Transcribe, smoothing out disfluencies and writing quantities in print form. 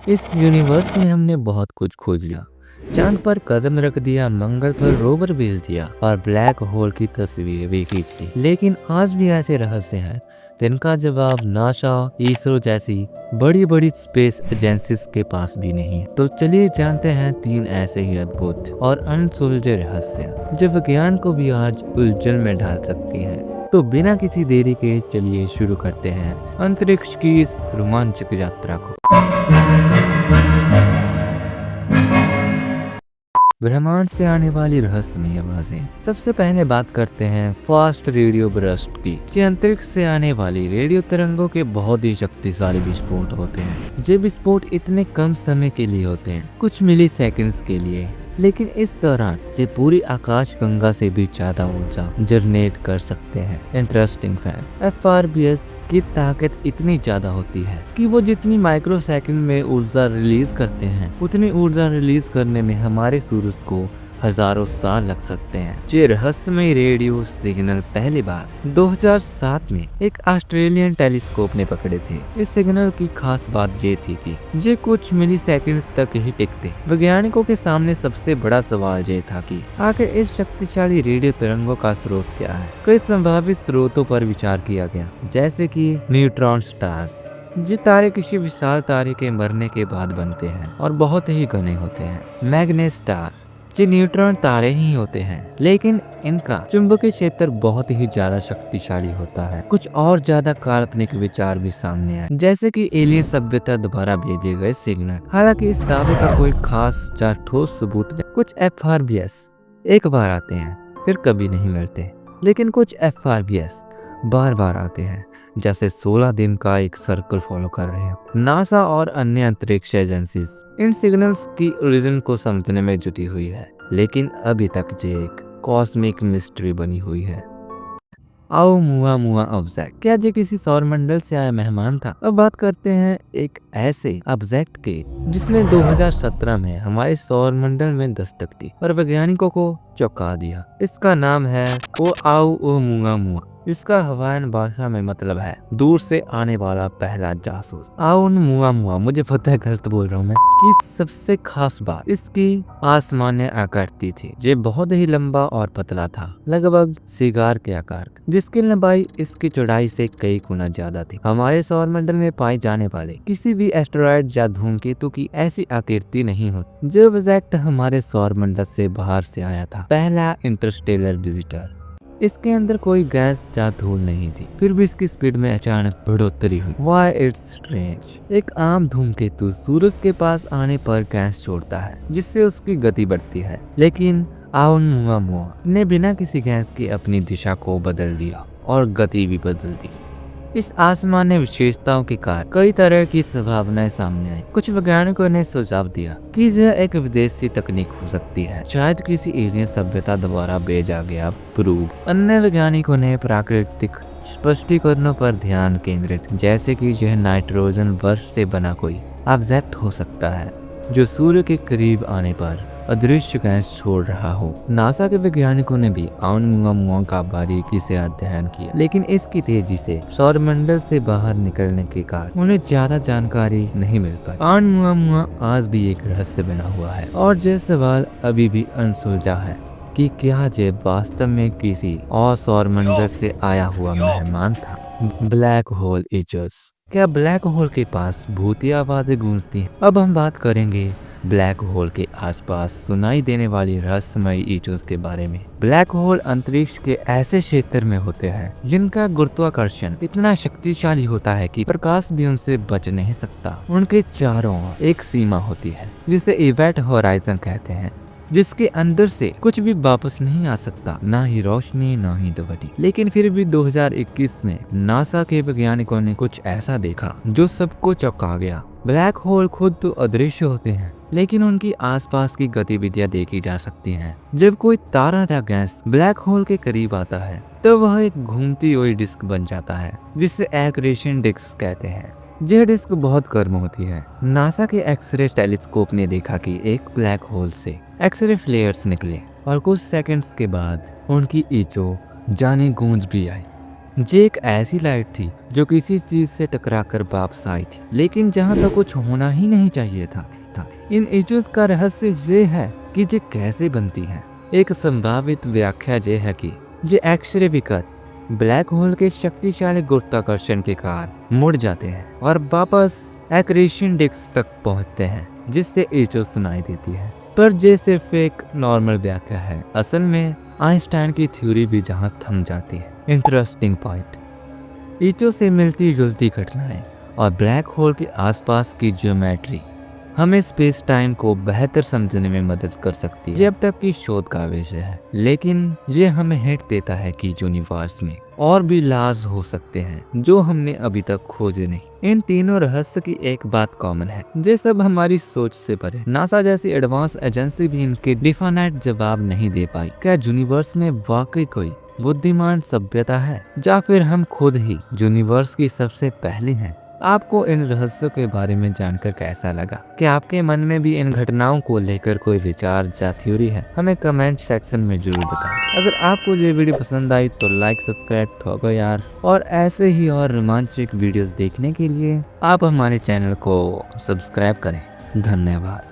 इस यूनिवर्स में हमने बहुत कुछ खोज लिया, चांद पर कदम रख दिया, मंगल पर रोवर भेज दिया और ब्लैक होल की तस्वीर भी खींच ली। लेकिन आज भी ऐसे रहस्य हैं जिनका जवाब नासा, इसरो जैसी बड़ी बड़ी स्पेस एजेंसीज के पास भी नहीं है। तो चलिए जानते हैं 3 ऐसे ही अद्भुत और अनसुलझे रहस्य जो विज्ञान को भी आज उलझन में डाल सकती हैं। तो बिना किसी देरी के चलिए शुरू करते हैं अंतरिक्ष की इस रोमांचक यात्रा को। ब्रह्मांड से आने वाली रहस्यमय आवाजें। सबसे पहले बात करते हैं फास्ट रेडियो बर्स्ट की। जो अंतरिक्ष से आने वाली रेडियो तरंगों के बहुत ही शक्तिशाली विस्फोट होते हैं। ये विस्फोट इतने कम समय के लिए होते हैं, कुछ मिली सेकेंड्स के लिए, लेकिन इस दौरान ये पूरी आकाश गंगा से भी ज्यादा ऊर्जा जनरेट कर सकते हैं। इंटरेस्टिंग फैक्ट, FRBS की ताकत इतनी ज्यादा होती है कि वो जितनी माइक्रो सेकंड में ऊर्जा रिलीज करते हैं, उतनी ऊर्जा रिलीज करने में हमारे सूरज को हजारों साल लग सकते हैं। ये रहस्यमय रेडियो सिग्नल पहली बार 2007 में एक ऑस्ट्रेलियन टेलीस्कोप ने पकड़े थे। इस सिग्नल की खास बात ये थी कि ये कुछ मिली सेकेंड्स तक ही टिकते। वैज्ञानिकों के सामने सबसे बड़ा सवाल ये था कि आखिर इस शक्तिशाली रेडियो तरंगों का स्रोत क्या है। कई संभावित स्रोतों पर विचार किया गया, जैसे कि न्यूट्रॉन स्टार्स। ये तारे किसी विशाल तारे के मरने के बाद बनते हैं और बहुत ही घने होते हैं। मैग्नेट स्टार, ये न्यूट्रॉन तारे ही होते हैं, लेकिन इनका चुंबकीय क्षेत्र बहुत ही ज्यादा शक्तिशाली होता है। कुछ और ज्यादा काल्पनिक विचार भी सामने आए, जैसे कि एलियन सभ्यता द्वारा भेजे गए सिग्नल। हालांकि इस दावे का कोई खास या ठोस सबूत नहीं। कुछ FRBS एक बार आते हैं फिर कभी नहीं मिलते, लेकिन कुछ FRBS बार बार आते हैं, जैसे 16 दिन का एक सर्कल फॉलो कर रहे हैं। नासा और अन्य अंतरिक्ष एजेंसीज इन सिग्नल्स की ओरिजिन को समझने में जुटी हुई है, लेकिन अभी तक ये एक कॉस्मिक मिस्ट्री बनी हुई है। ओumuamua ऑब्जेक्ट, क्या ये किसी सौर मंडल से आया मेहमान था? अब बात करते हैं एक ऐसे ऑब्जेक्ट के जिसने 2017 में हमारे सौर मंडल में दस्तक दी और वैज्ञानिकों को चौंका दिया। इसका नाम है ओumuamua। इसका हवाईन भाषा में मतलब है दूर से आने वाला पहला जासूस। ओumuamua, मुझे पता है गलत बोल रहा हूँ मैं। की सबसे खास बात इसकी आसमान्य आकृति थी। ये बहुत ही लंबा और पतला था, लगभग सिगार के आकार, जिसकी लंबाई इसकी चौड़ाई से कई गुना ज्यादा थी। हमारे सौर मंडल में पाए जाने वाले किसी भी एस्टेरॉयड या धूमकेतु की ऐसी आकृति नहीं होती। जो ऑब्जेक्ट हमारे सौर मंडल से बाहर से आया था, पहला इंटरस्टेलर विजिटर। इसके अंदर कोई गैस या धूल नहीं थी, फिर भी इसकी स्पीड में अचानक बढ़ोतरी हुई। Why it's strange? एक आम धूमकेतु सूरज के पास आने पर गैस छोड़ता है, जिससे उसकी गति बढ़ती है, लेकिन ओumuamua ने बिना किसी गैस के अपनी दिशा को बदल दिया और गति भी बदल दी। इस आसमान्य विशेषताओं के कारण कई तरह की संभावनाएं सामने आई। कुछ वैज्ञानिकों ने सुझाव दिया कि यह एक विदेशी तकनीक हो सकती है, शायद किसी एलियन सभ्यता द्वारा भेजा गया प्रूफ। अन्य वैज्ञानिकों ने प्राकृतिक स्पष्टीकरणों पर ध्यान केंद्रित, जैसे कि यह नाइट्रोजन बर्फ से बना कोई ऑब्जेक्ट हो सकता है जो सूर्य के करीब आने पर अदृश्य गैस छोड़ रहा हो। नासा के वैज्ञानिकों ने भी ओumuamua का बारीकी से अध्ययन किया, लेकिन इसकी तेजी से सौरमंडल से बाहर निकलने के कारण उन्हें ज्यादा जानकारी नहीं मिल पाई। ओumuamua आज भी एक रहस्य बना हुआ है और यह सवाल अभी भी अनसुलझा है कि क्या ये वास्तव में किसी और सौरमंडल से आया हुआ मेहमान था। ब्लैक होल इचर्स, क्या ब्लैक होल के पास भूतिया आवाजें गूंजती हैं? अब हम बात करेंगे ब्लैक होल के आसपास सुनाई देने वाली रहस्यमय इचोस के बारे में। ब्लैक होल अंतरिक्ष के ऐसे क्षेत्र में होते हैं जिनका गुरुत्वाकर्षण इतना शक्तिशाली होता है कि प्रकाश भी उनसे बच नहीं सकता। उनके चारों ओर एक सीमा होती है जिसे इवेंट होराइजन कहते हैं, जिसके अंदर से कुछ भी वापस नहीं आ सकता, ना ही रोशनी ना ही ध्वनि। लेकिन फिर भी 2021 में नासा के वैज्ञानिकों ने कुछ ऐसा देखा जो सबको चौंका गया। ब्लैक होल खुद तो अदृश्य होते हैं, लेकिन उनकी आसपास की गतिविधियां देखी जा सकती हैं। जब कोई तारा या गैस ब्लैक होल के करीब आता है, तो वह एक घूमती हुई डिस्क बन जाता है, जिसे एक्रेशन डिस्क कहते हैं। यह डिस्क बहुत गर्म होती है। नासा के एक्सरे टेलीस्कोप ने देखा कि एक ब्लैक होल से एक्सरे फ्लेयर्स निकले और कुछ सेकंड्स के बाद उनकी इचो जाने गूंज भी आई। ये एक ऐसी लाइट थी जो किसी चीज से टकराकर वापस आई थी, लेकिन जहां तक कुछ होना ही नहीं चाहिए था। इन इश्यूज का रहस्य ये है कि ये कैसे बनती है। एक संभावित व्याख्या ये है कि ये एक्स-रे विकट ब्लैक होल के शक्तिशाली गुरुत्वाकर्षण के कारण मुड़ जाते हैं और वापस एक्रेशन डिस्क तक पहुंचते हैं, जिससे इश्यूज सुनाई देती है। पर ये सिर्फ एक नॉर्मल व्याख्या है। असल में आइंस्टाइन की थ्योरी भी जहां थम जाती है। इंटरेस्टिंग पॉइंट, इश्यू से मिलती जुलती घटनाएं और ब्लैक होल के आसपास की ज्योमेट्री हमें स्पेस टाइम को बेहतर समझने में मदद कर सकती है। ये अब तक की शोध का विषय है, लेकिन ये हमें हिंट देता है कि यूनिवर्स में और भी लाज हो सकते हैं जो हमने अभी तक खोजे नहीं। इन तीनों रहस्य की एक बात कॉमन है, ये सब हमारी सोच से परे। नासा जैसी एडवांस एजेंसी भी इनके डिफिनिट जवाब नहीं दे पाई। क्या यूनिवर्स में वाकई कोई बुद्धिमान सभ्यता है, या फिर हम खुद ही यूनिवर्स की सबसे पहली हैं? आपको इन रहस्यों के बारे में जानकर कैसा लगा? क्या आपके मन में भी इन घटनाओं को लेकर कोई विचार या थ्योरी है? हमें कमेंट सेक्शन में जरूर बताएं। अगर आपको ये वीडियो पसंद आई तो लाइक सब्सक्राइब ठोको यार। और ऐसे ही और रोमांचक वीडियोस देखने के लिए आप हमारे चैनल को सब्सक्राइब करें। धन्यवाद।